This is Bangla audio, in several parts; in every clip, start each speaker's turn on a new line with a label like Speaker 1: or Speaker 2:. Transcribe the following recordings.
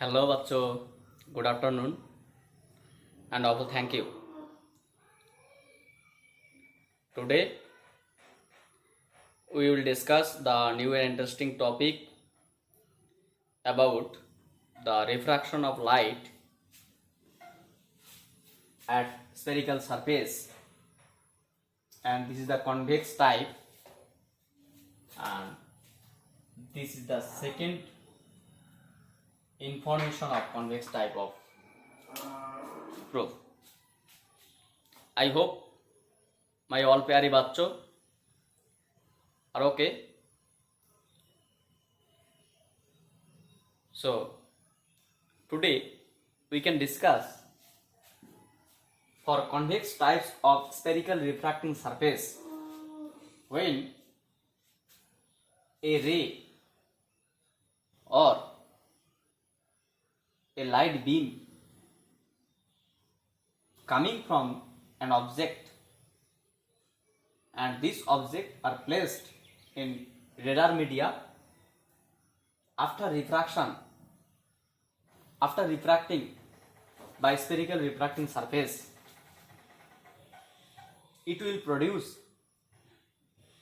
Speaker 1: Hello, Bacho. Good afternoon, and also thank you. Today we will discuss the new and interesting topic about the refraction of light at spherical surface, and this is the convex type, and this is the second information of convex type of proof. I hope my all pyari bachcho are okay. So today we can discuss for convex types of spherical refracting surface when a ray or a light beam coming from an object, and these objects are placed in radar media after refracting by spherical refracting surface, it will produce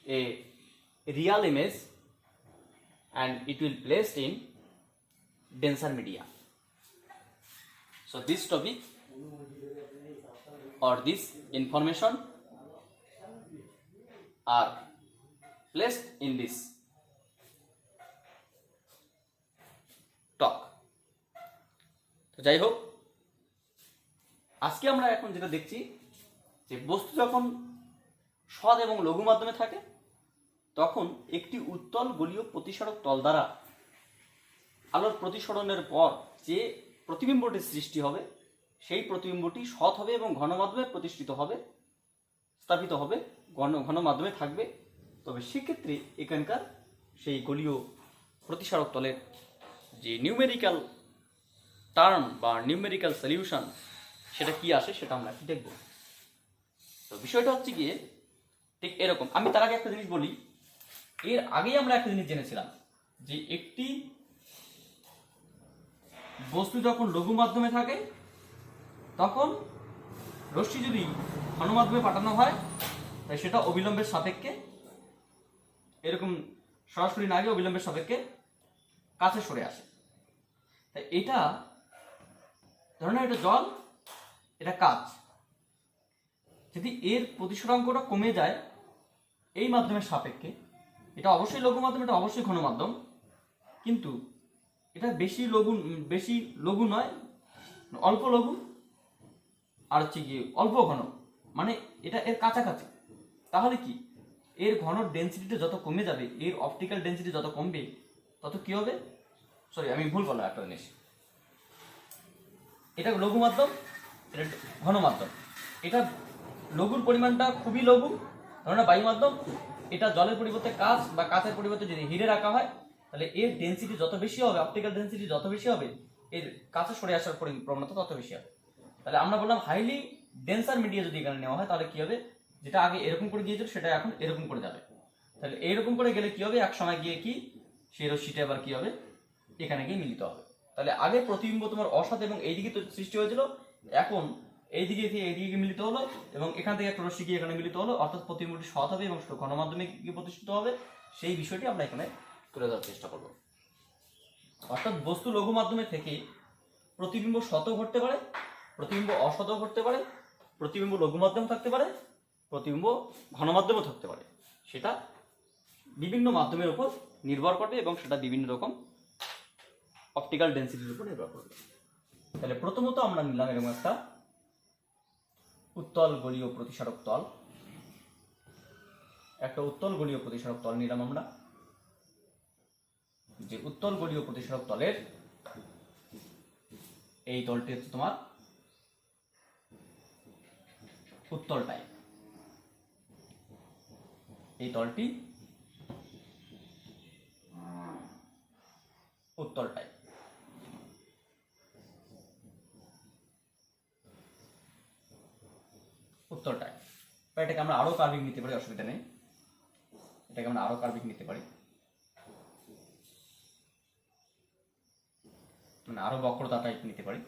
Speaker 1: a real image and it will placed in denser media. So this topic or this information are placed in this talk. তো যাই হোক, আজকে আমরা এখন যেটা দেখছি যে বস্তু যখন সৎ এবং লঘু মাধ্যমে থাকে তখন একটি উত্তল গোলীয় প্রতিসরক তল দ্বারা আলোর প্রতিসরণের পর যে প্রতিবিম্বটি সৃষ্টি হবে সেই প্রতিবিম্বটি সৎ হবে এবং ঘন মাধ্যমে প্রতিষ্ঠিত হবে, স্থাপিত হবে, ঘন মাধ্যমে থাকবে। তবে সেক্ষেত্রে এখানকার সেই গোলীয় প্রতিসরক তলের যে নিউমেরিক্যাল টার্ম বা নিউমেরিক্যাল সলিউশন সেটা কি আসে সেটা আমরা কি দেখব। তো বিষয়টা হচ্ছে গিয়ে ঠিক এরকম। আমি তার আগে একটা জিনিস বলি, এর আগেই আমরা একটা জিনিস জেনেছিলাম যে একটি বস্তু যখন লঘু মাধ্যমে থাকে তখন রশ্মি যদি ঘন মাধ্যমে পাঠানো হয় তাই সেটা অবিলম্বের সাপেক্ষে এরকম সরাসরি না গিয়ে অবিলম্বের সাপেক্ষে কাছে সরে আসে। তাই এটা ধরুন এটা জল, এটা কাঁচ, যদি এর প্রতিসরাঙ্কটা কমে যায় এই মাধ্যমের সাপেক্ষে, এটা অবশ্যই লঘু মাধ্যম, এটা অবশ্যই ঘন মাধ্যম, কিন্তু এটা বেশি লঘু নয়, অল্প লঘু, আর হচ্ছে কি অল্প ঘন, মানে এটা এর কাছাকাছি। তাহলে কি এর ঘন ডেন্সিটিটা যত কমে যাবে, এর অপটিক্যাল ডেন্সিটি যত কমবে তত কি হবে, সরি আমি ভুল বললাম একটা জিনিস, এটা লঘু মাধ্যম, এটা ঘন মাধ্যম, এটা লঘুর পরিমাণটা খুবই লঘু, ধরুন বায়ু মাধ্যম, এটা জলের পরিবর্তে কাঁচ বা কাঁচের পরিবর্তে যদি হিরে রাখা হয় তাহলে এর ডেন্সিটি যত বেশি হবে, অপটিক্যাল ডেন্সিটি যত বেশি হবে, এর কাছে সরে আসার প্রবণতা তত বেশি হবে। তাহলে আমরা বললাম হাইলি ডেন্সার মিডিয়া যদি এখানে নেওয়া হয় তাহলে কি হবে, যেটা আগে এরকম করে গিয়েছিল সেটা এখন এরকম করে যাবে। তাহলে এইরকম করে গেলে কি হবে, এক সময় গিয়ে কি সেই রশ্মিটা আবার কি হবে এখানে গিয়ে মিলিত হবে। তাহলে আগে প্রতিবিম্ব তোমার অসৎ এবং এইদিকে তো সৃষ্টি হয়েছিল, এখন এইদিকে থেকে এইদিকে মিলিত হলো এবং এখান থেকে একটা রশ্মি গিয়ে এখানে মিলিত হলো, অর্থাৎ প্রতিবিম্বটি সৎ হবে এবং ঘন মাধ্যমে গিয়ে প্রতিষ্ঠিত হবে। সেই বিষয়টি আমরা এখানে তুলে ধরার চেষ্টা করব। অর্থাৎ বস্তু লঘু মাধ্যমে থেকে প্রতিবিম্ব সৎও ঘটতে পারে, প্রতিবিম্ব অসৎও ঘটতে পারে, প্রতিবিম্ব লঘু মাধ্যম থাকতে পারে, প্রতিবিম্ব ঘন মাধ্যমও থাকতে পারে। সেটা বিভিন্ন মাধ্যমের উপর নির্ভর করবে এবং সেটা বিভিন্ন রকম অপটিক্যাল ডেন্সিটির উপর নির্ভর করবে। তাহলে প্রথমত আমরা নিলাম এরকম একটা উত্তল গোলীয় প্রতিসরক তল, একটা উত্তল গোলীয় প্রতিসরক তল নিলাম আমরা, যে উত্তল গোলীয় প্রতিসরক তলের এই তলটি হচ্ছে তোমার উত্তল টাইপ, এই তলটি উত্তল টাইপ। উত্তল টাইপ বা এটাকে আমরা আরো কার্ভিং নিতে পারি, অসুবিধা নেই, এটাকে আমরা আরো কার্ভিং নিতে পারি। মানে আরো বক্রতা টাইপ নিতে পারি,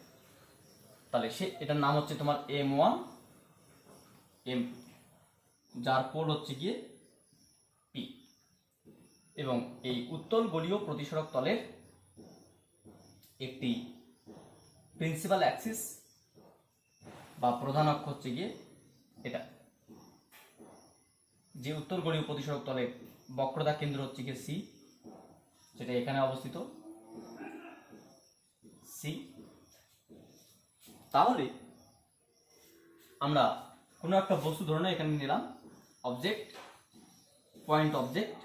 Speaker 1: তাহলে এটার নাম হচ্ছে তোমার M1 M, যার পোল হচ্ছে গিয়ে P, এবং এই উত্তল গোলীয় প্রতিসরক তলের একটি প্রিন্সিপাল অ্যাক্সিস বা প্রধান অক্ষ হচ্ছে গিয়ে এটা, যে উত্তল গোলীয় প্রতিসরক তলের বক্রতা কেন্দ্র হচ্ছে গিয়ে C, যেটা এখানে অবস্থিত C। তাহলে আমরা কোনো একটা বস্তু ধরে এখানে নিলাম অবজেক্ট, পয়েন্ট অবজেক্ট,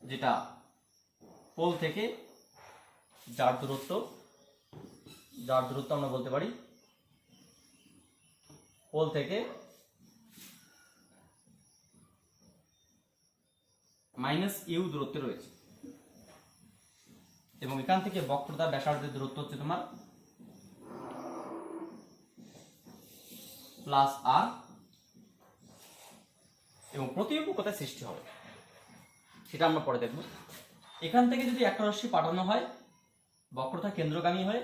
Speaker 1: যেটা পোল থেকে যার দূরত্ব আমরা বলতে পারি পোল থেকে -u দূরত্বে রয়েছে, এবং এখান থেকে বক্রতা ব্যাসার্ধের দূরত্ব হচ্ছে তোমার +r, এবং প্রতিবিম্ব কোথায় সৃষ্টি হবে সেটা আমরা পরে দেখব। এখান থেকে যদি একটা রশ্মি পাঠানো হয় বক্রতা কেন্দ্রগামী হয়ে,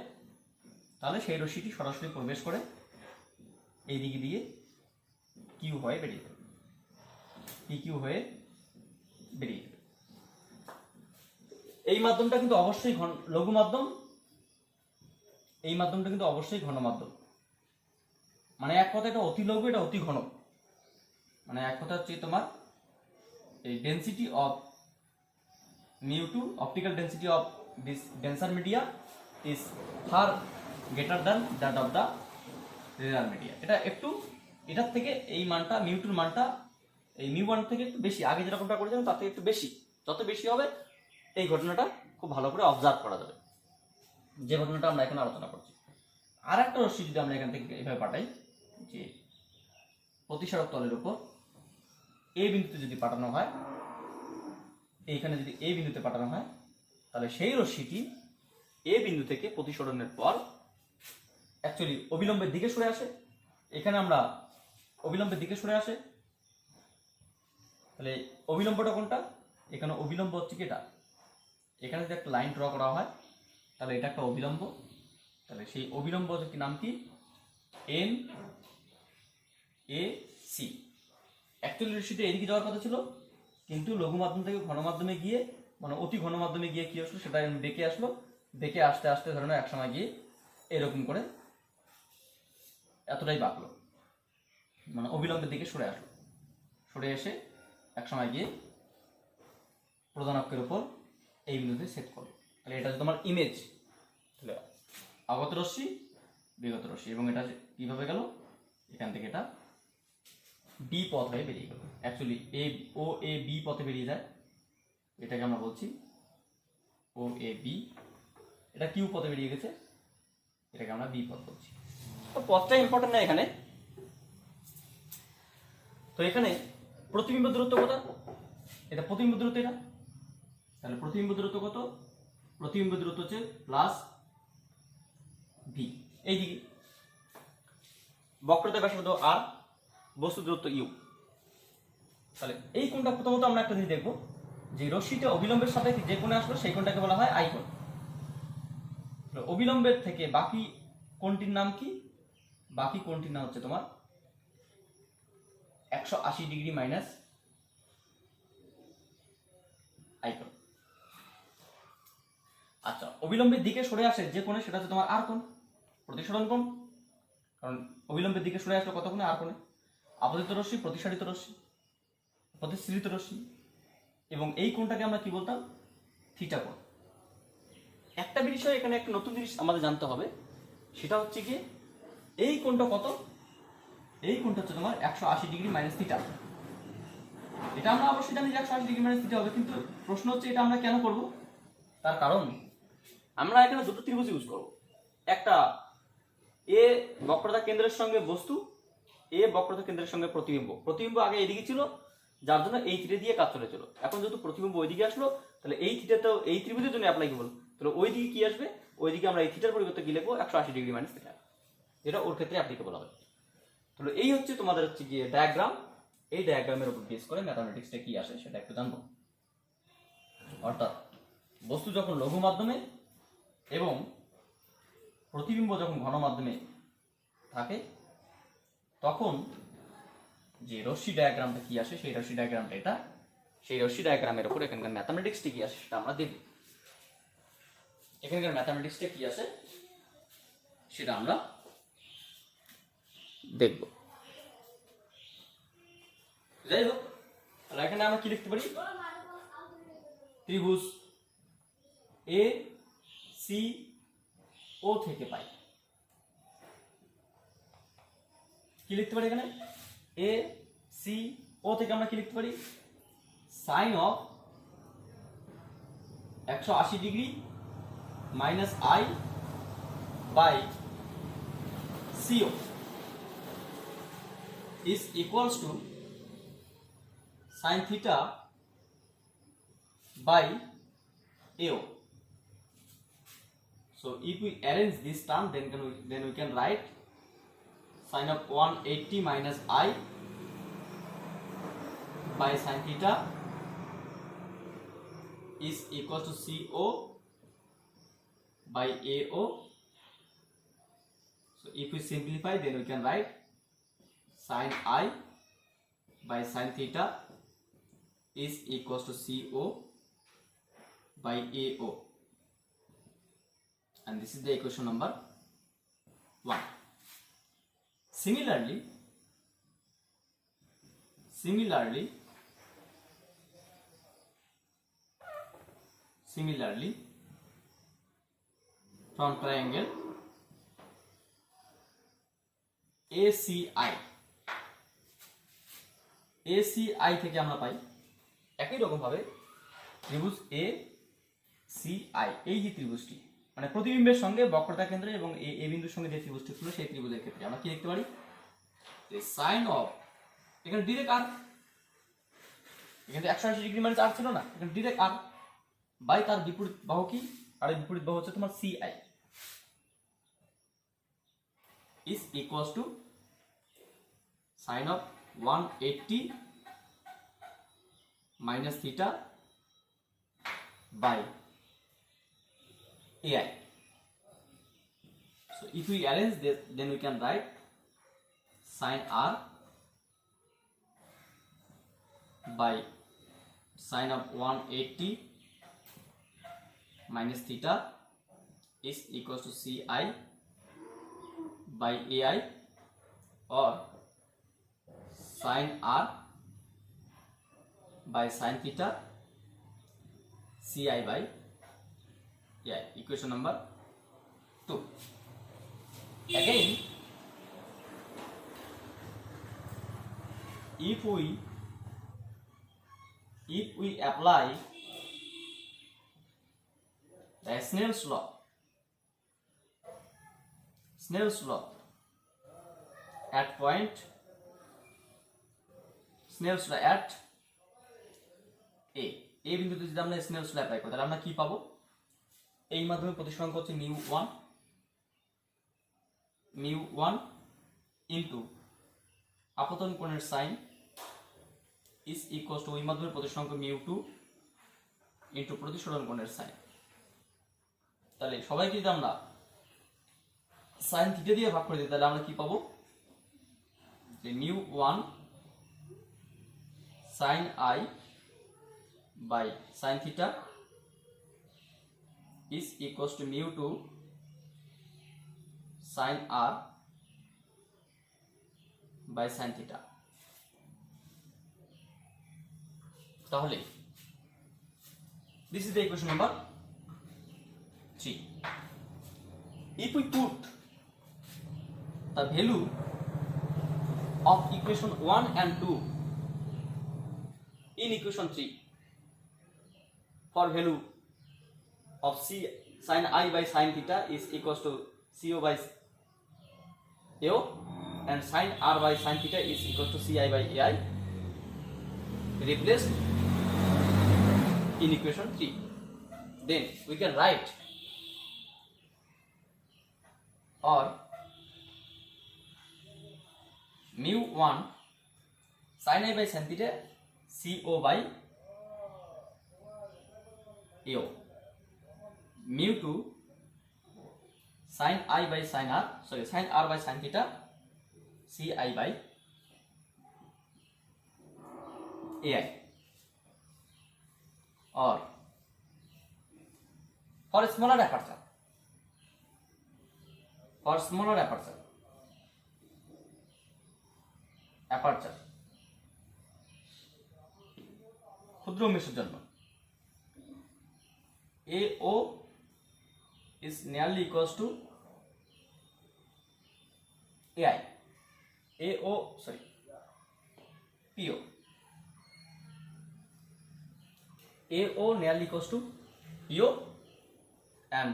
Speaker 1: তাহলে সেই রশ্মিটি সরাসরি প্রবেশ করে এই দিকে দিয়ে কিউ হয়ে বেরিয়ে যাবে, PQ হয়ে বেরিয়ে যাবে। এই মাধ্যমটা কিন্তু অবশ্যই লঘু মাধ্যম, এই মাধ্যমটা কিন্তু অবশ্যই ঘন মাধ্যম। মানে এক কথা এটা অতি লঘু, এটা অতি ঘন। মানে এক কথা হচ্ছে তোমার এই density of μ2, optical density of this denser media is far greater than that of the rare media. এটা একটু এটার থেকে এই মানটা μ2 মানটা এই μ1 থেকে একটু বেশি, আগে যেরকমটা করেছিলাম তার থেকে একটু বেশি। যত বেশি হবে এই ঘটনাটা খুব ভালো করে অবজার্ভ করা যাবে, যে ঘটনাটা আমরা এখানে আলোচনা করছি। আর একটা রশ্মি যদি আমরা এখান থেকে এভাবে পাঠাই, যে প্রতিসরক তলের উপর এ বিন্দুতে যদি পাঠানো হয়, এইখানে যদি এ বিন্দুতে পাঠানো হয়, তাহলে সেই রশ্মিটি এ বিন্দু থেকে প্রতিসরণের পর অ্যাকচুয়ালি অবিলম্বের দিকে সরে আসে। এখানে আমরা অবিলম্বের দিকে সরে আসে, তাহলে অবিলম্বটা কোনটা? এখানে অবিলম্ব হচ্ছে কি এটা, এখানে যদি একটা লাইন ড্র করা হয় তাহলে এটা একটা অবিলম্ব, তাহলে সেই অবিলম্ব হচ্ছে নাম কি? NAC। অ্যাকচুয়ালি রশ্মিটা এদিকে যাওয়ার কথা ছিল, কিন্তু লঘু মাধ্যম থেকে ঘন মাধ্যমে গিয়ে, মানে অতি ঘন মাধ্যমে গিয়ে কি আসলো সেটা বেঁকে আসলো, বেঁকে আস্তে আস্তে ধরে নাও একসময় গিয়ে এরকম করে এতটাই বাঁকলো, মানে অবিলম্বের দিকে সরে আসলো, সরে এসে একসময় গিয়ে প্রধান অক্ষের উপর এই বিন্দুতে সেট করলো। তাহলে এটা হচ্ছে তোমার ইমেজ। তাহলে আগত রশ্মি, বিগত রশ্মি, এবং এটা কিভাবে গেল, এখান থেকে এটা বি পথ হয়ে বেরিয়ে গেল। অ্যাকচুয়ালি OAB পথে বেরিয়ে যায়, এটাকে আমরা বলছি OAB। এটা কিউ পথে বেরিয়ে গেছে, এটাকে আমরা বি পথ বলছি। তো পথটা ইম্পর্টেন্ট না এখানে। তো এখানে প্রতিবিম্ব দূরত্ব কত? এটা প্রতিবিম্ব দূরত্ব, এটা তাহলে প্রতিবিম্ব দূরত্ব কত? প্রতিবিম্ব দূরত্ব হচ্ছে +v। এইদিকে বক্রতা ব্যাসার্ধ r, বস্তু দূরত্ব u। তাহলে এই কোণটা প্রথমত আমরা একটা জিনিস দেখবো, যে রশ্মিটা অবিলম্বের সাথে যে কোণে আসলো সেই কোণটাকে বলা হয় আই কোণ। অবিলম্বের থেকে বাকি কোণটির নাম কি? বাকি কোণটির নাম হচ্ছে তোমার 180 ডিগ্রি মাইনাস আই কোণ। আচ্ছা, অবিলম্বের দিকে সরে আসে যে কোণে, সেটা হচ্ছে তোমার আর কোণ, প্রতিসরণ কোণ। কারণ অবিলম্বের দিকে সরে আসলো কত কোণে? আর কোণে। আপতিত রশ্মি, প্রতিসারিত রশ্মি, প্রতিসৃত রশ্মি, এবং এই কোণটাকে আমরা কি বলতাম? থিটা কোণ। একটা বিষয় এখানে একটা নতুন জিনিস আমাদের জানতে হবে, সেটা হচ্ছে কি এই কোণটা কত? এই কোণটা হচ্ছে তোমার 180 ডিগ্রি মাইনাস থিটা। এটা আমরা অবশ্যই জানি যে 180 ডিগ্রি মাইনাস থিটা হবে, কিন্তু প্রশ্ন হচ্ছে এটা আমরা কেন করব? তার কারণ আমরা এখানে দুটো ত্রিভুজ ইউজ করব। একটা এ বক্রতা কেন্দ্রের সঙ্গে বস্তু, এ বক্রতা কেন্দ্রের সঙ্গে প্রতিবিম্ব। প্রতিবিম্ব আগে এদিকে ছিল, যার জন্য এই থিটা দিয়ে কাজ চলেছিল। এখন যেহেতু প্রতিবিম্ব ওইদিকে আসলো, তাহলে এই থিটাটাও এই ত্রিভুজের জন্য অ্যাপ্লাই করব। তাহলে ওইদিকে কি আসবে? ওইদিকে আমরা এই থিটার পরিবর্তে কি লিখবো? 180 ডিগ্রি মাইনাস থিটা, যেটা ওর ক্ষেত্রে অ্যাপ্লিকেবল হবে। তাহলে এই হচ্ছে তোমাদের হচ্ছে গিয়ে ডায়াগ্রাম। এই ডায়াগ্রামের উপর বেস করে ম্যাথমেটিক্সটা কি আসে সেটা একটু জানবো। অর্থাৎ বস্তু যখন লঘু মাধ্যমে এবং প্রতিবিম্ব যখন ঘন মাধ্যমে থাকে তখন যে রশ্মি ডায়াগ্রামটা কি আসে, সেই রশ্মি ডায়াগ্রামটা এটা, সেই রশ্মি ডায়াগ্রামের উপর এখানকার ম্যাথামেটিক্সটা কি আসে সেটা আমরা দেখব। এখানকার ম্যাথামেটিক্সটা কি আসে সেটা আমরা দেখব। যাই হোক, তাহলে এখানে আমরা কি লিখতে পারি, ত্রিভুজ এ সি ও থেকে পাই, কি লিখতে পারি এখানে, এ সি ও থেকে আমরা কি লিখতে পারি, sine of 180 degree minus I by CO is equals to sin theta by AO. So if we arrange this term, then we can write sin of 180 minus I by sin theta is equal to CO by AO. So if we simplify, then we can write sin I by sin theta is equals to CO by AO, and this is the equation number 1. Similarly, from triangle ACI থেকে আমরা পাই একই রকম ভাবে ত্রিভুজ ACI, এই যে ত্রিভুজটি মানে প্রতিবিম্বের সঙ্গে বক্রতা কেন্দ্র এবং এ বিন্দুর সঙ্গে যে ত্রিভুজটি ছিল সেই ত্রিভুজের ক্ষেত্রে আমরা কি লিখতে পারি, যে সাইন অফ, এখানে ডিরেক্ট আর, এখানে 180 ডিগ্রি মানে আর ছিল না, এখানে ডিরেক্ট আর বাই তার বিপরীত বাহু কি, আর এর বিপরীত বাহু হচ্ছে তোমার CI is equals to sin of 180 minus theta by AI. So if we arrange this, then we can write sin R by sin of 180 minus theta is equals to CI by AI, or sin R by sin theta CI by AI. Equation number 2. Again, if we apply the Snell's law at point, Snell's law at A বিন্দুতে যদি আমরা Snell's law অ্যাপ্লাই করি তাহলে আমরা কি পাবো, এই মাধ্যমে প্রতিসরাঙ্ক হচ্ছে μ1 ইনটু আপতন কোণের সাইন ইজ ইকুয়ালস টু ওই মাধ্যমে প্রতিসরাঙ্ক μ2 ইনটু প্রতিসরণ কোণের সাইন। তাহলে সবাইকে যদি আমরা সাইন থিটা দিয়ে ভাগ করে দিই তাহলে আমরা কি পাবো, যে μ1 sin I by sin theta is equals to μ2 sin R by sin theta. তাহলে this is the equation number 3. If we put the value of equation 1 and 2 in equation 3 for value of sin I by sin theta is equals to CO by AO and sin R by sin theta is equal to CI by AI, replaced in equation 3, then we can write, or μ1 sin I by sin theta CO by AO, μ2 sin I by sin R, sorry, sin R by sin theta, Ci by Ai, or for smaller aperture, ক্ষুদ্র উমেশের জন্য AO is nearly equals to AI, PO, AO nearly equals to PO and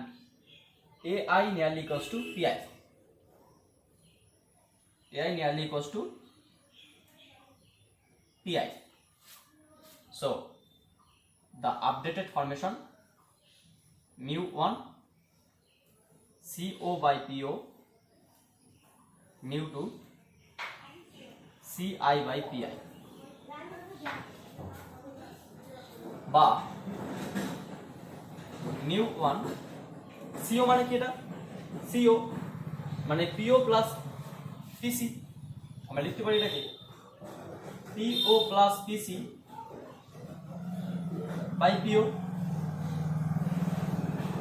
Speaker 1: AI nearly equals to PI. AI nearly equals to PI. So the updated formation mu1 CO by PO, mu2 CI by PI, বা mu1 CO মানে কি, এটা CO মানে PO প্লাস PC, আমরা লিখতে পারি এটাকে PO plus PC by PO,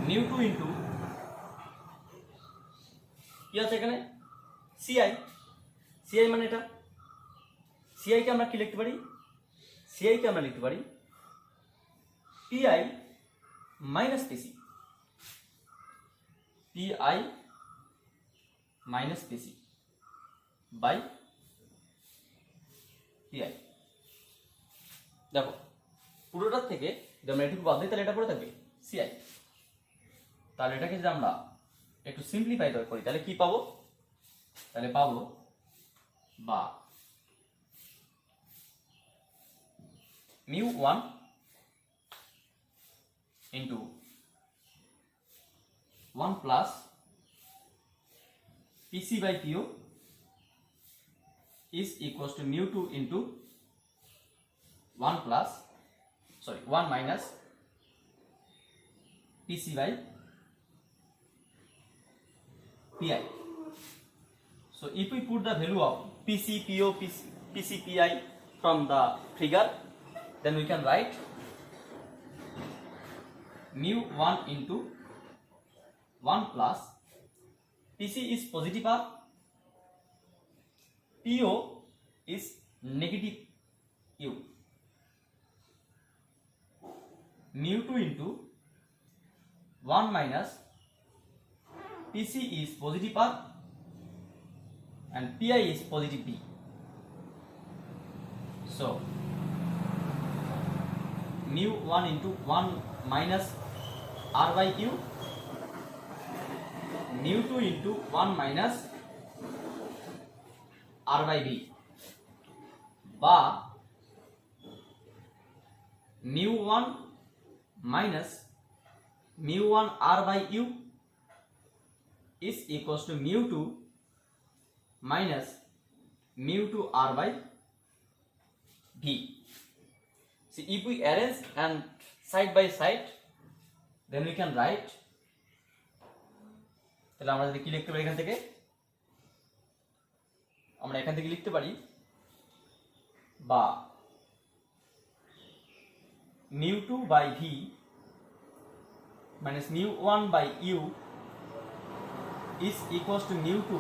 Speaker 1: mu2 into কি আছে এখানে CI মানে এটা CI কে আমরা কি লিখতে পারি, CI কে আমরা লিখতে পারি PI minus PC, PI minus PC by PI। দেখো পুরোটার থেকে যদি আমরা এটুকু বাদ দিই তাহলে এটা পড়ে থাকবে CI। তাহলে এটাকে যদি আমরা একটু সিম্পলিফাই করি তাহলে কি পাবো, তাহলে পাবো বা mu1 into 1 plus PC by PO is equals to mu2 into 1 minus PC by PI. So if we put the value of PC, PO, PC, PI from the figure, then we can write mu1 into 1 plus PC is positive R, PO is negative U, mu2 into 1 minus PC is positive R and PI is positive B. So mu1 into 1 minus R by Q, mu2 into 1 minus R by B, বা mu1 minus mu1 R by U is equals to mu2 minus mu2 R by V. See, if we arrange and side by side, then we can write, তাহলে আমরা যদি কি লিখতে পারি, এখান থেকে লিখতে পারি বা mu2 by V minus mu1 by U is equals to mu2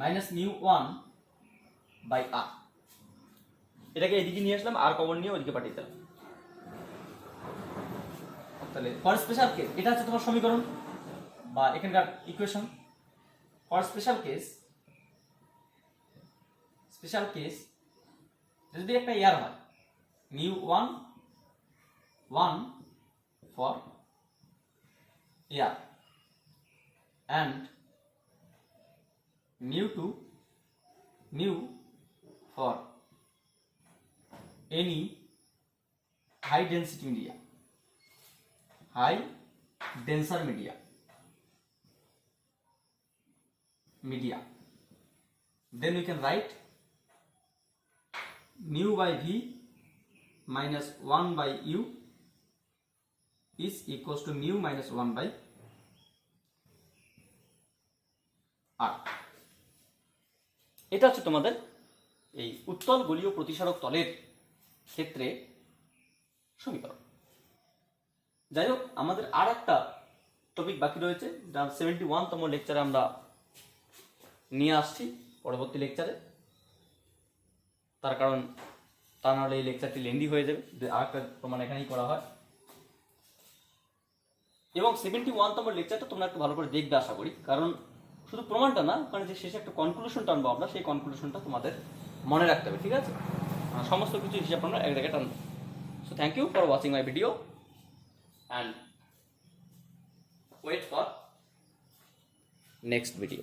Speaker 1: minus mu1 by R। এটাকে এদিকে নিয়ে আসলাম, আর কমন নিয়ে ওদিকে পাঠিয়ে দিলাম। তাহলে ফর স্পেশাল কেস, এটা হচ্ছে তোমার সমীকরণ বা এখানকার ইকুয়েশন। ফর স্পেশাল কেস যদি একটা এয়ার হয় mu1 1 for air and mu2 for any high density media, high denser media, then we can write mu by V minus 1 by U is equals to mu minus 1/r। এটা হচ্ছে তোমাদের এই উত্তল গোলীয় প্রতিসারক তলের ক্ষেত্রে সমীকরণ। যাই হোক, আমাদের আর একটা টপিক বাকি রয়েছে, যা 71তম লেকচারে আমরা নিয়ে আসছি পরবর্তী লেকচারে। তার কারণ তা নাহলে এই লেকচারটি লেন্দি হয়ে যাবে, আর একটা প্রমাণ এখানেই করা হয়। এবং 71তম লেকচারটা তোমরা একটু ভালো করে দেখবে আশা করি, কারণ শুধু প্রমাণটা না, ওখানে যে শেষে একটা কনক্লুশন টানবো আমরা, সেই কনক্লুশনটা তোমাদের মনে রাখতে হবে, ঠিক আছে? সমস্ত কিছু হিসাব আমরা এক জায়গায় টানবো। So thank you for watching my video and wait for next video.